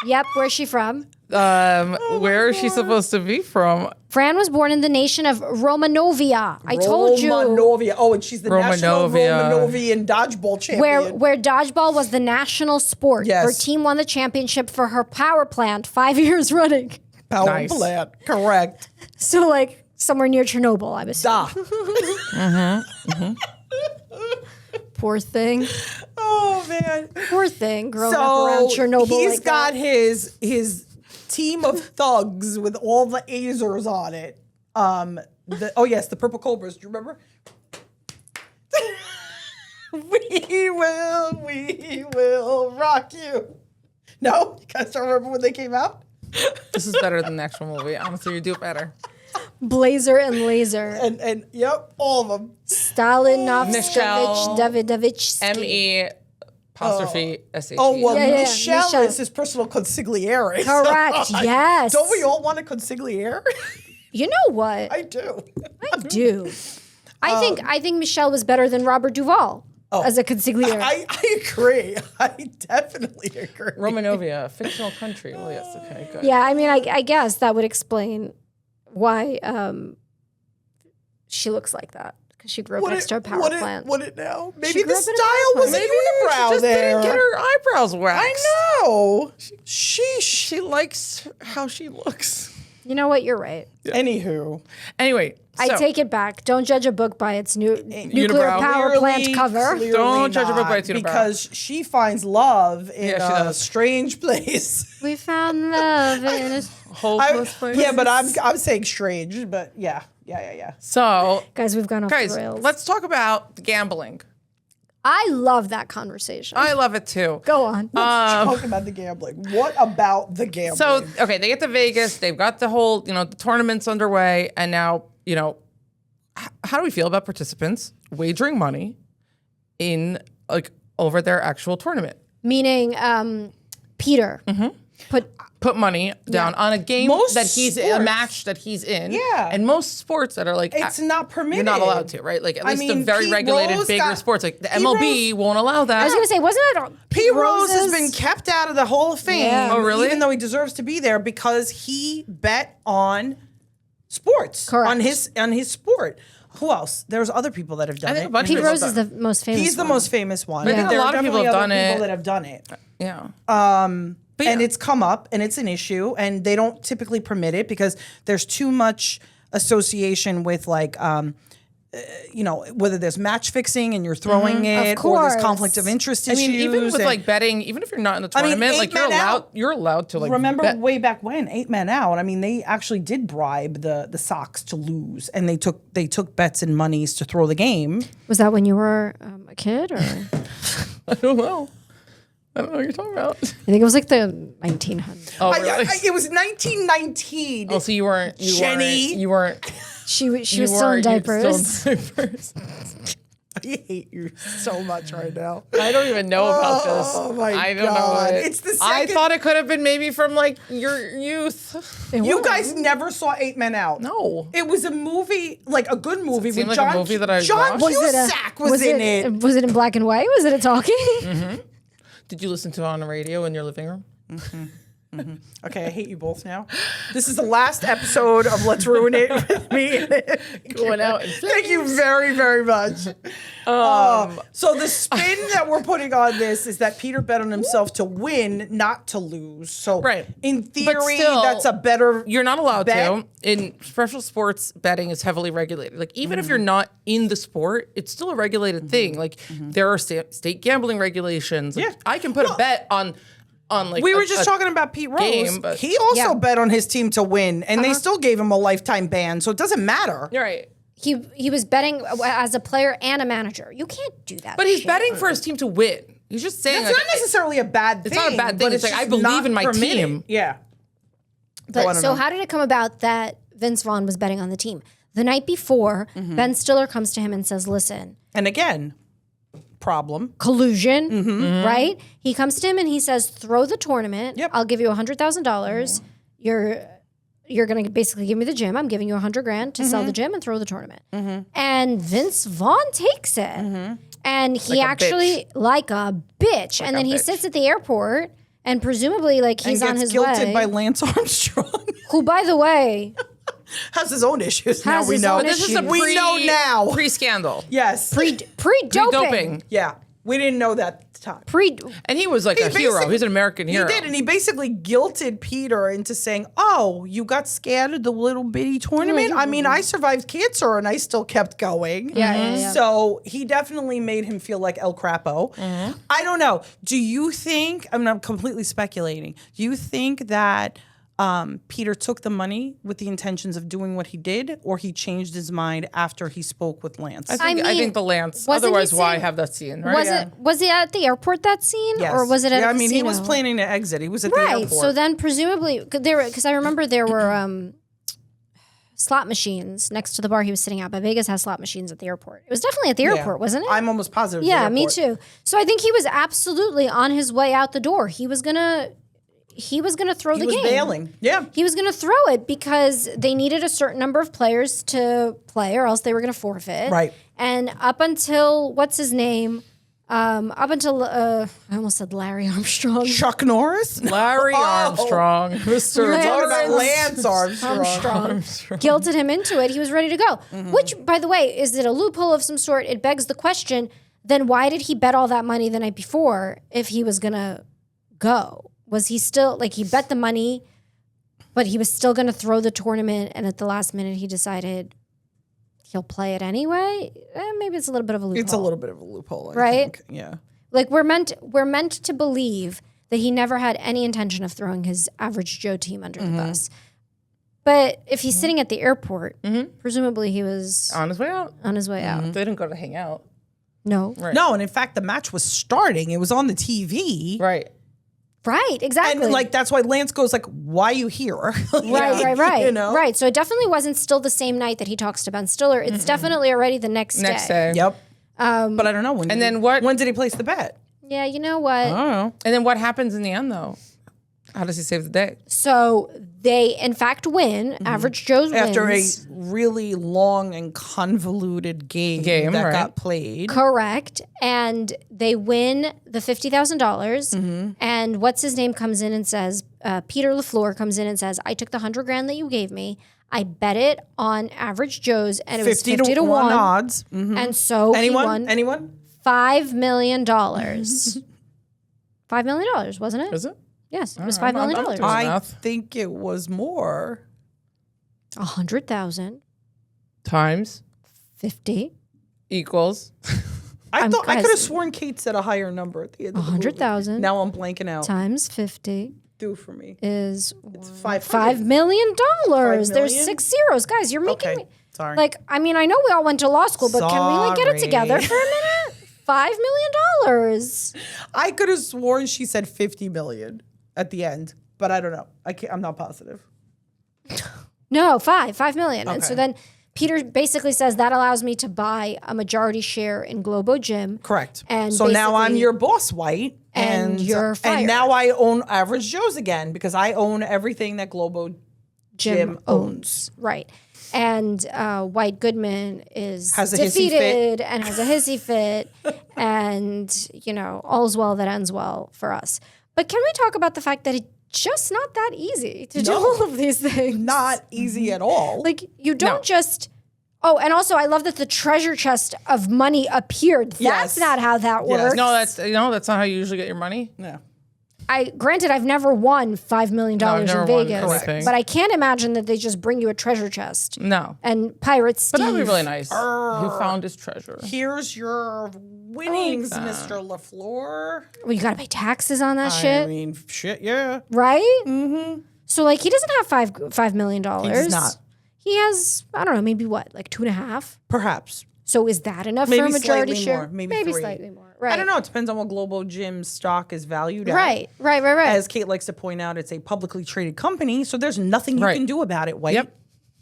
Yep, where's she from? Where is she supposed to be from? Fran was born in the nation of Romanovia. I told you. Romanovia. Oh, and she's the national Romanovian dodgeball champion. Where dodgeball was the national sport. Yes. Her team won the championship for her power plant 5 years running. Power plant. Correct. So like somewhere near Chernobyl, I was saying. Poor thing. Oh man. Poor thing. Growing up around Chernobyl. He's got his team of thugs with all the Azers on it. The Purple Cobras. Do you remember? We will rock you. No? You guys don't remember when they came out? This is better than the actual movie. Honestly, you do it better. Blazer and Laser. And yep, all of them. Stalinovsky, Davidovich. M-E''S-H-E. Oh, well, Yeah, Michelle is his personal consigliere. Correct, yes. Don't we all want a consigliere? You know what? I do. I do. I think Michelle was better than Robert Duvall as a consigliere. I agree. I definitely agree. Romanovia, fictional country. Well, yes, okay, good. Yeah, I mean, I guess that would explain why she looks like that. Because she grew up next to a power plant. Would it now? Maybe She the grew up in a style power was a plant. unibrow She just there. didn't get her eyebrows waxed. I know. She likes how she looks. You know what? You're right. Anywho. Anyway, I take it back. Don't judge a book by its nuclear power plant cover. Don't judge a book by its unibrow. Because she finds love in a strange place. We found love in a hopeless place. Yeah, but I'm saying strange, but yeah. So, Guys, we've gone off the rails. let's talk about gambling. I love that conversation. I love it too. Go on. Talk about the gambling. What about the gambling? So, okay, they get to Vegas. They've got the whole, the tournament's underway. And now, how do we feel about participants wagering money in, over their actual tournament? Meaning, Peter Put money down on a game a match that he's in. Yeah. And most sports that are it's not permitted. You're not allowed to, right? Like at least the very Pete regulated Rose bigger sports, like the MLB won't allow that. I was going to say, wasn't it Pete Rose has been kept out of the Hall of Fame. Yeah. Oh, really? Even though he deserves to be there because he bet on sports. Correct. On his sport. Who else? There's other people that have done it. Pete Rose is the most famous He's the most famous one. I think a lot of people have done it. People that have done it. Yeah. And it's come up and it's an issue and they don't typically permit it because there's too much association with whether there's match fixing and you're throwing it or there's conflict of interest issues. I mean, even with betting, even if you're not in the tournament, you're allowed to remember bet. way back when 8 Men Out, I mean, they actually did bribe the Sox to lose and they took bets and monies to throw the game. Was that when you were a kid or? I don't know. I don't know what you're talking about. I think it was like the 1900s. Oh, really? It was 1919. Oh, so you weren't. Jenny. You weren't. She was still in diapers. I hate you so much right now. I don't even know about this. Oh my I don't God. know. It's the I second. thought it could have been maybe from your youth. You guys never saw 8 Men Out. No. It was a movie, like a good movie Does it seem with like a John. movie that I John watched? Cusack was in it. Was it in black and white? Was it a talking? Did you listen to it on the radio in your living room? Okay, I hate you both now. This is the last episode of Let's Ruin It with me. Going out. Thank you very, very much. So the spin that we're putting on this is that Peter bet on himself to win, not to lose. So Right. in But theory, still, that's a better. You're not allowed bet. to. In professional sports, betting is heavily regulated. Like even if you're not in the sport, it's still a regulated thing. Like there are state gambling regulations. Like, Yeah. I can put a bet on like We were just talking about Pete Rose. game, but- He also Yeah. bet on his team to win, and they still gave him a lifetime ban. So it doesn't matter. You're right. He was betting as a player and a manager. You can't do that. But he's shit. betting for his team to win. He's just saying It's like, not necessarily a bad thing. It's not a bad thing. but It's like, just I believe not in my permitted. team. Yeah. But I don't so know. how did it come about that Vince Vaughn was betting on the team? The night before, Ben Stiller comes to him and says, listen, And again, problem. collusion, right? He comes to him and he says, throw the tournament. Yep. I'll give you $100,000. You're going to basically give me the gym. I'm giving you $100,000 to sell the gym and throw the tournament. And Vince Vaughn takes it. And he Like a actually, like a bitch. And then he sits at the airport and presumably like he's and on gets his guilted way. by Lance Armstrong. Who, by the way, Has his own issues. Now Has we his know. own this is a issues. We know now. pre-scandal. Yes. pre-doping. Pre-doping. Yeah. We didn't know that at the time. And he was like a hero. basically- He's an American hero. He did, and he basically guilted Peter into saying, "Oh, you got scared of the little bitty tournament. I mean, I survived cancer, and I still kept going. Yeah. So he definitely made him feel like El Crapo. I don't know. Do you think? I mean, I'm completely speculating. Do you think that Peter took the money with the intentions of doing what he did, or he changed his mind after he spoke with Lance? I mean, think the Lance. wasn't he Otherwise, why saying- have that scene? Right? Was it at the airport, that scene? Yes. Or was it at Yeah, a I mean, he was casino? planning to exit. He was at the Right. airport. So then presumably, because I remember there were slot machines next to the bar he was sitting at. But Vegas has slot machines at the airport. It was definitely at the Yeah. airport, wasn't it? I'm almost positive. yeah, the me airport. too. So I think he was absolutely on his way out the door. He was gonna throw He the was game. bailing. Yeah. He was going to throw it because they needed a certain number of players to play, or else they were going to forfeit. Right. And up until what's his name? Up until I almost said Larry Armstrong. Chuck Norris? Larry Armstrong, Mr. Lance Talking about Lance Lance Armstrong. Guilted him into it. He was ready to go. Mm-hmm. Which, by the way, is it a loophole of some sort? It begs the question, then why did he bet all that money the night before if he was going to go? Was he still, like, he bet the money, but he was still going to throw the tournament, and at the last minute he decided he'll play it anyway? Maybe it's a little bit of a loophole. It's a little bit of a loophole, I Right? think. Yeah. Like, we're meant to believe that he never had any intention of throwing his average Joe team under the bus. But if he's sitting at the airport, presumably he was On his way out. on his way out. They didn't go to hang out. No. Right. No, and in fact, the match was starting. It was on the TV. Right. Right, exactly. And like that's why Lance goes like, "Why are you here?" Right. You know? Right. So it definitely wasn't still the same night that he talks to Ben Stiller. It's definitely already the next day. Yep. But I don't know when. And then what- When did he place the bet? Yeah, you know what? I don't know. And then what happens in the end, though? How does he save the day? So they, in fact, win. Average Joe's After wins. a really long and convoluted game that right. got played. Correct. And they win the $50,000. And what's his name comes in and says, Peter LaFleur comes in and says, I took the $100,000 that you gave me. I bet it on Average Joe's, and it was 50 to 1 odds. Mhm. And so he won Anyone? $5 million. $5 million, wasn't it? Is it? Yes, it was $5 million. I'm doing I math. think it was more. 100,000, Times 50, equals. I thought I guys- could have sworn Kate said a higher number at the end of the movie. 100,000 Now I'm blanking out. times 50 Do for me. is $500. $5 million. There's million? 6 zeros. Guys, you're making Okay. me. Sorry. Like, I mean, I know we all went to law school, but can we like get it together Sorry. for a minute? $5 million. I could have sworn she said 50 million at the end, but I don't know. I'm not positive. No, $5 million. And so Okay. then Peter basically says that allows me to buy a majority share in Globo Gym. Correct. And so now I'm basically- your boss, White, And you're fired. And now I own Average Joe's again because I own everything that Globo Gym owns. Right. And White Goodman is Has a hissy defeated and has a hissy fit. And, you know, all's well that ends well for us. But can we talk about the fact that it just not that easy to do all of these things. Not easy at all. Like, you don't just... Oh, and also, I love that the treasure chest of money appeared. That's not how that works. No, that's not how you usually get your money. No. Granted, I've never won $5 million in Vegas, anything. but I can't imagine that they just bring you a treasure chest. No. And Pirate Steve. But that'd be really nice. Who found his treasure? Here's your winnings, Mr. LaFleur. Well, you got to pay taxes on that shit. I mean, shit, yeah. Right? Mm-hmm. So, like, he doesn't have $5 million. He does not. He has, I don't know, maybe what, like 2.5? Perhaps. So is that enough Maybe for a majority slightly share? more, maybe 3. Slightly more. Right. I don't know. It depends on what Globo Gym's stock is valued at. Right. As Kate likes to point out, it's a publicly traded company, so there's nothing you can do about it, White. Yep.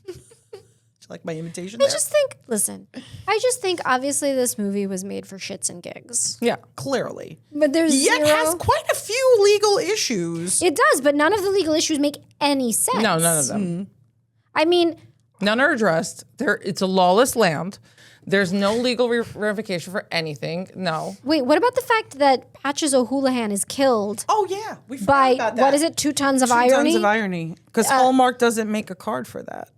Do you like my imitation I there? just think obviously this movie was made for shits and gigs. Yeah. Clearly. But there's Yet zero. has quite a few legal issues. It does, but none of the legal issues make any sense. No, none of them. I mean, None are addressed. It's a lawless land. There's no legal ramification for anything. No. wait, what about the fact that Patches O'Houlihan is killed Oh, yeah. We forgot by, about that. what is it, 2 tons of 2 irony? tons of irony. Because Hallmark doesn't make a card for that.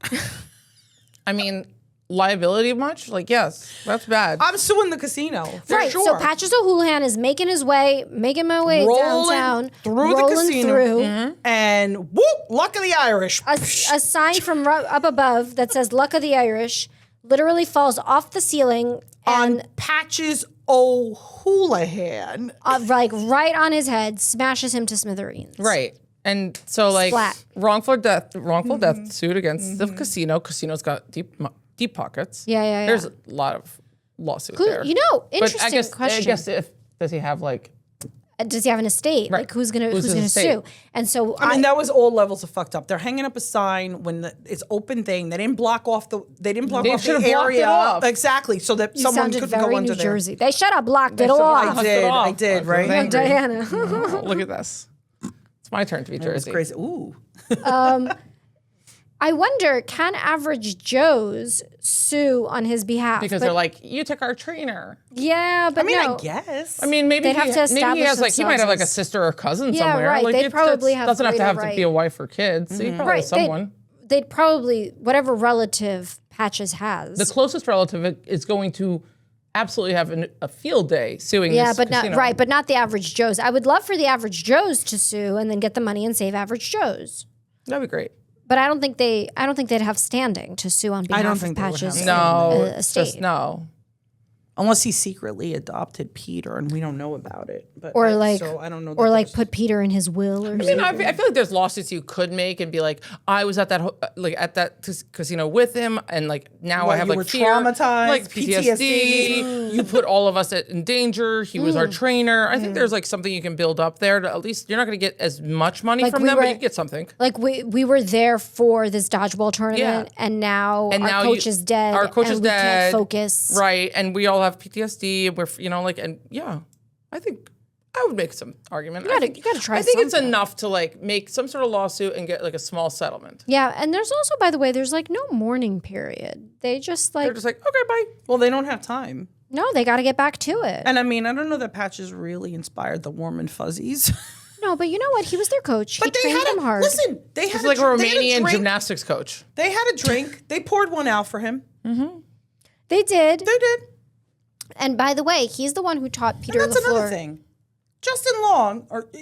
I mean, liability much? Like, yes, that's bad. I'm suing the casino. For Right, sure. so Patches O'Houlihan is making my way downtown, through the casino. And whoop, luck of the Irish. A sign from up above that says "Luck of the Irish" literally falls off the ceiling on and Patches O'Houlihan. like right on his head, smashes him to smithereens. Right. And so, like, Splat. wrongful death suit against the casino. Casino's got deep pockets. Yeah. There's a lot of lawsuits there. You know, But interesting question. I guess does he have like? Does he have an estate? Right. Like who's gonna Who's his estate? sue? And so I mean, that was all levels of fucked up. They're hanging up a sign when it's open thing. They didn't block off the They the should have blocked area. it off. Exactly, so that you someone sounded couldn't very go under New there. Jersey. They should have blocked it I off. did, right? I'm Diana. Oh, look at this. It's my turn to be It's Jersey. crazy. Ooh. I wonder, can average Joes sue on his behalf? Because they're like, you took our trainer. Yeah, but I mean, no. I guess. I mean, maybe They'd have to maybe he establish has like he might have like a themselves sister or cousin Yeah, somewhere. right. Like They'd probably have doesn't have to greater be a wife or kids. So you probably have someone. They'd probably, whatever relative Patches has. The closest relative is going to absolutely have a field day suing yeah, this but casino. not right, but not the average Joes. I would love for the average Joes to sue and then get the money and save average Joes. That'd be great. But I don't think they'd have standing to sue on behalf think of they would Patches. have No, estate. just no. Unless he secretly adopted Peter and we don't know about it. But Or so I don't know. or like put Peter in his will or I mean, something. I feel like there's lawsuits you could make and be like, I was at that casino with him, and like now I have you like were fear, traumatized, like PTSD. You put all of us in danger. He was our trainer. I think there's like something you can build up there. To, at least you're not going to get as much money Like from we them, were- but you get something. Like we were there for this dodgeball tournament, Yeah. and now our now coach is dead. Our coach and is we dead. Can't focus. Right, and we all have PTSD. We're I think I would make some argument. You gotta try I think it's something. enough to like make some sort of lawsuit and get like a small settlement. Yeah, and there's also, by the way, there's like no mourning period. They just like They're just like, okay, bye. Well, they don't have time. no, they got to get back to it. And I mean, I don't know that Patches really inspired the warm and fuzzies. No, but you know what? He was their coach. But he they trained had them hard. Listen, they had It's like a they had Romanian drink. gymnastics coach. They had a drink. They poured one out for him. They did. They did. And by the way, he's the one who taught Peter And that's LaFleur. another thing.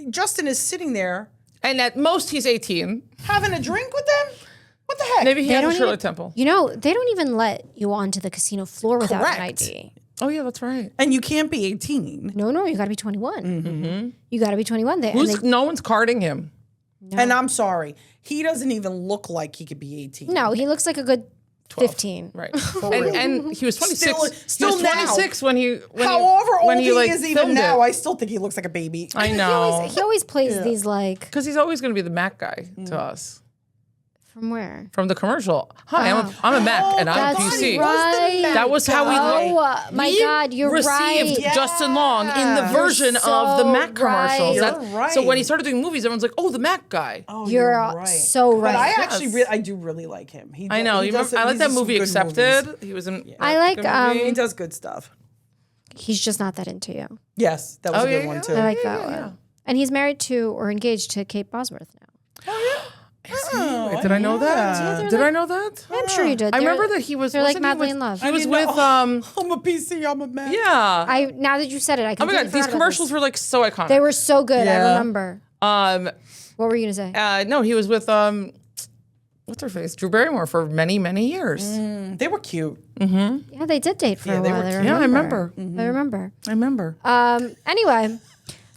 Justin is sitting there And at most, he's 18. having a drink with them. What the heck? Maybe he has a don't Shirley even- Temple. You know, they don't even let you onto the casino floor without an Correct. ID. Oh, yeah, that's right. And you can't be 18. No, you got to be 21. You got to be 21. No one's carding him. And I'm sorry, he doesn't even look like he could be 18. No, he looks like a good 15. Right. and he was 26. Still he was 26 when he However old he like, is even filmed now, it. I still think he looks like a baby. I know. He always plays these like Because he's always going to be the Mac guy to us. from where? From the commercial. Hi, I'm a Mac, and I'm That's PC. right. That was how we Oh my God, you're right. received Justin Long in the version of the Mac commercials. right. You're right. So when he started doing movies, everyone's like, "Oh, the Mac guy." Oh, You're right. so right. But I Yes. actually, I do really like him. I know. He does I like he that does some movie good Accepted. movies. He was in. I like, good movie. He does good stuff. He's just not that into you. Yes, that was Oh, a good yeah, one yeah. too. I like that one. And he's married to or engaged to Kate Bosworth now. Wait, did I know that? Did I know that? I'm sure you did. I remember that he was. They're like wasn't he madly with- in love. He was with. I'm a PC. I'm a man. Yeah. Now that you said it, I Oh my completely god, these forgot about commercials this. were like so iconic. They were so good. I Yeah. remember. What were you gonna say? No, he was with what's her face, Drew Barrymore for many, many years. They were cute. Yeah, they did date for a they while. were I cute. Yeah, I remember. remember. I remember. I remember.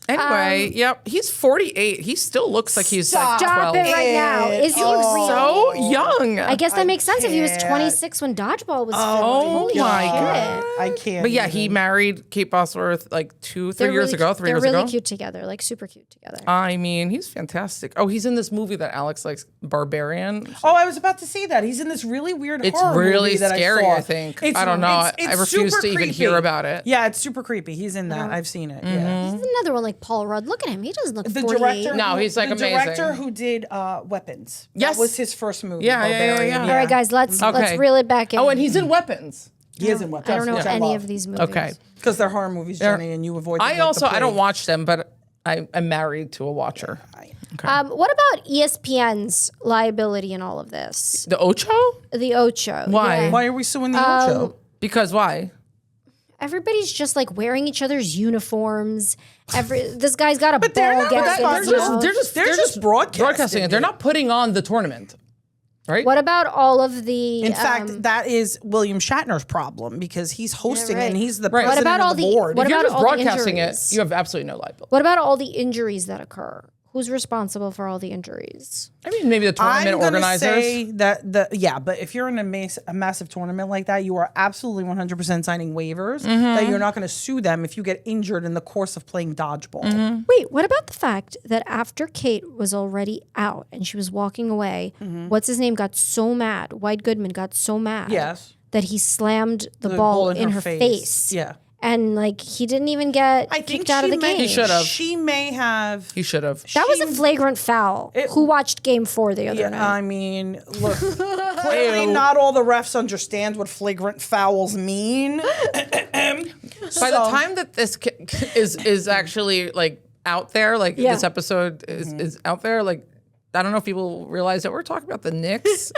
Anyway, Yep, he's 48. He still looks like he's like stop 12. it right now. Is he really? So young. I guess that makes sense if he was can't. 26 when Dodgeball was filmed. Oh Holy my shit. God. I can't. But yeah, even. he married Kate Bosworth like 3 They're years really- ago, 3 years They're ago. really cute together, like super cute together. I mean, he's fantastic. Oh, he's in this movie that Alex likes, Barbarian. Oh, I was about to say that. He's in this really weird It's horror really movie that scary, I I saw. think. I don't know. I refuse super to even creepy. hear about it. Yeah, it's super creepy. He's in that. I've seen it. Yeah. There's another one like Paul Rudd. Look at him. He doesn't look The 48. director, No, he's, like, the amazing. director who did Weapons. Yes. That was his first movie. Yeah, Barbarian. yeah. All right, guys, let's reel it back in. Oh, and he's in Weapons. He is in Weapons. I don't know which I any love. of these movies. Okay. Because they're horror movies, Jenny, and you avoid them I don't watch them, but I'm married to a watcher. What about ESPN's liability in all of this? The Ocho? The Ocho. Why? yeah. Why are we suing the Ocho? Because why? Everybody's just like wearing each other's uniforms. This guy's got a ball they're not- gag in his mouth. They're just broadcasting it. They're not putting on the tournament, right? What about all of the? In fact, that is William Shatner's problem because he's hosting right. and he's the Right. president What about of the all the- board. what If you're about just all the broadcasting it, injuries? you have absolutely no liability. What about all the injuries that occur? Who's responsible for all the injuries? I mean, maybe the tournament I'm gonna organizers. say that but if you're in a massive tournament like that, you are absolutely 100% signing waivers that you're not going to sue them if you get injured in the course of playing dodgeball. Wait, what about the fact that after Kate was already out and she was walking away, what's his name got so mad? White Goodman got so mad. Yes. That he slammed the ball in her face. Yeah. And like he didn't even get kicked out of the game. He should have. She may have. He should have. That was a flagrant foul. Who watched Game 4 the other night? I mean, look, clearly not all the refs understand what flagrant fouls mean. By the time that this is actually like out there, like Yeah. this episode is out there, like I don't know if people realize that we're talking about the Knicks.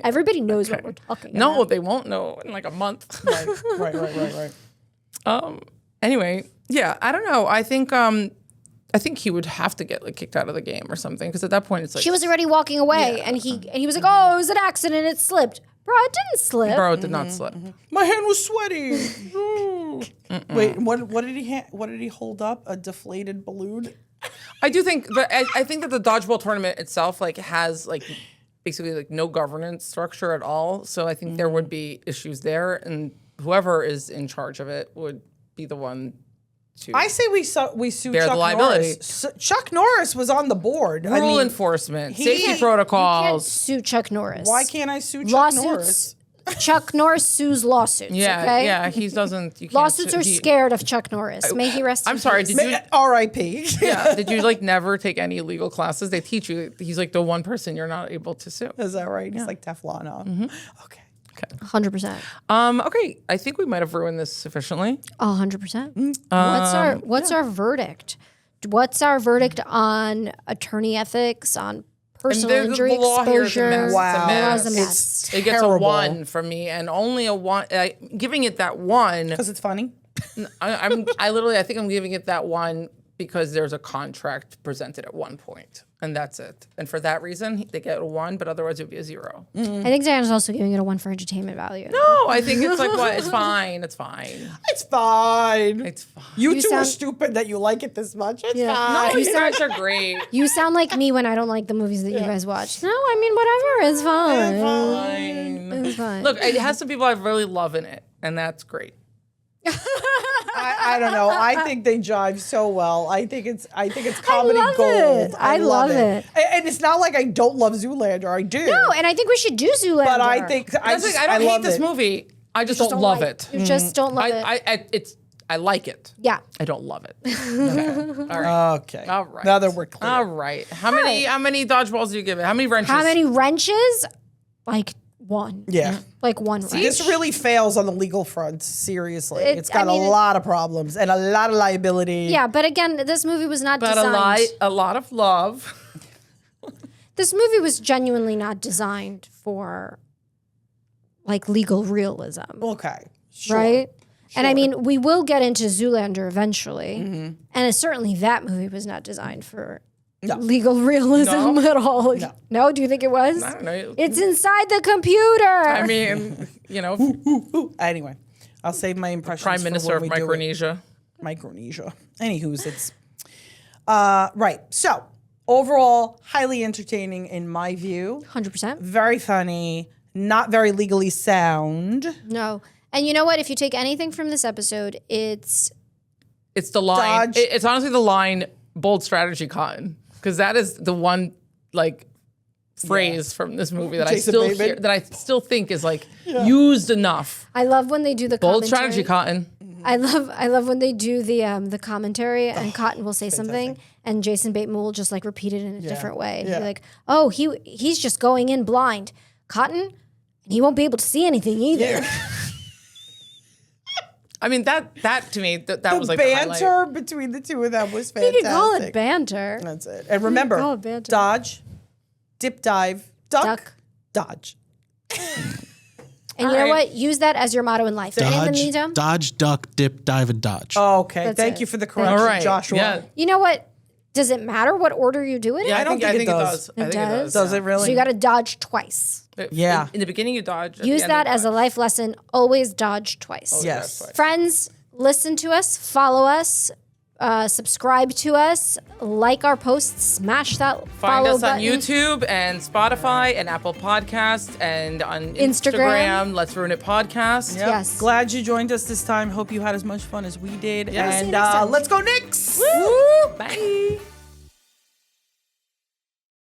Everybody knows what we're talking No, about. they won't know in like a month. Right. Anyway, yeah, I don't know. I think he would have to get like kicked out of the game or something because at that point it's like She was already walking away and he was like, "Oh, it was an accident. It slipped." Bro, it didn't slip. bro did not slip. My hand was sweaty. Wait, what did he hold up? A deflated balloon? I do think that I think that the dodgeball tournament itself like has like basically like no governance structure at all. So I think there would be issues there, and whoever is in charge of it would be the one to I say we sue bear Chuck the liability. Norris. Chuck Norris was on the board. Rule enforcement, safety You can't protocols. sue Chuck Norris. Why can't I sue Chuck Norris? Lawsuits? Chuck Norris sues lawsuits. Yeah, okay? yeah, he doesn't. You can't Lawsuits sue- are scared of Chuck Norris. May he rest. I'm in sorry. peace. Did you? R.I.P. Yeah. Did you like never take any legal classes? They teach you. He's like the one person you're not able to sue. Is that right? It's like Teflon. Huh? Okay. 100%. Okay. I think we might have ruined this sufficiently. 100%. What's our verdict? What's our verdict on attorney ethics, on personal And injury the law here is a exposure? mess. Wow. It's a It's mess. a It gets a terrible. 1 from me, and only a 1. Giving it that 1. Because it's funny. I think I'm giving it that 1 because there's a contract presented at one point, and that's it. And for that reason, they get a 1, but otherwise it would be a 0. I think Diana's also giving it a 1 for entertainment value. No, I think it's like what? It's fine. It's fine. It's fine. It's fine. You two are sound- stupid that you like it this much. It's Yeah. fine. No, you guys are great. You sound like me when I don't like the movies that you guys watch. No, I mean, whatever. It's fine. Fine. It's fine. Look, it has some people I really love in it, and that's great. I don't know. I think they jive so well. I think it's comedy love gold. it. I love it. And it's not like I don't love Zoolander. I do. No, and I think we should do Zoolander. but I think I That's like, I don't hate love this it. movie. I just don't love like it. You just don't love it. I like it. Yeah. I don't love it. Okay. All right. Okay. All right. Now that we're clear. All right. How many dodgeballs do you give it? How many wrenches? How many wrenches? Like one. Yeah. Like one right. This really fails on the legal front, seriously. It- It's got I mean, a lot of problems and a lot of liability. Yeah, but again, this movie was not But designed. a lot of love. This movie was genuinely not designed for like legal realism, Okay. Sure. right? And I mean, we will get into Zoolander eventually, and certainly that movie was not designed for legal realism at all. No, do you think it was? I don't know. It's inside the computer. I mean, you know, Anyway, I'll save my impressions Prime for Minister when of we do it. Micronesia. Micronesia. Anywho's, it's right. So overall, highly entertaining in my view. 100%. Very funny. Not very legally sound. No. And you know what? If you take anything from this episode, it's It's the line. Dodge. It's honestly the line. Bold strategy, Cotton, because that is the one like phrase from this movie that Jason I still Bateman. hear, that I still think is like used enough. I love when they do the Bold commentary. strategy, Cotton. I love when they do the commentary and Cotton will say something and Jason Bateman will just like repeat it in a different way. And be like, "Oh, he's just going in blind. Cotton, he won't be able to see anything either." I mean that to me that The was like the highlight. banter between the two of them was You fantastic. can call it banter. That's it. And remember, call it banter. dodge, dip, dive, duck, Duck. dodge. And you know what? Use that as your motto in life. And in the Dodge, meantime, dodge, duck, dip, dive, and dodge. Okay, That's thank it. you for the Thank correction, All right, Joshua. Yeah, you know what? Does it matter what order you do it in? yeah. I don't think it does. I think it does? does. Does it really? So you got to dodge twice. Yeah. In the beginning, you dodge. at the Use end, that you as a dodge. life lesson. Always dodge twice. Yes. That's right. Friends, listen to us, follow us, subscribe to us, like our posts, smash that Find follow us button. on YouTube and Spotify and Apple Podcasts and on Instagram. Let's Ruin It Podcast. Yep. Yes. Glad you joined us this time. Hope you had as much fun as we did. Yeah. And See you next time. let's go Knicks! Woo! Bye.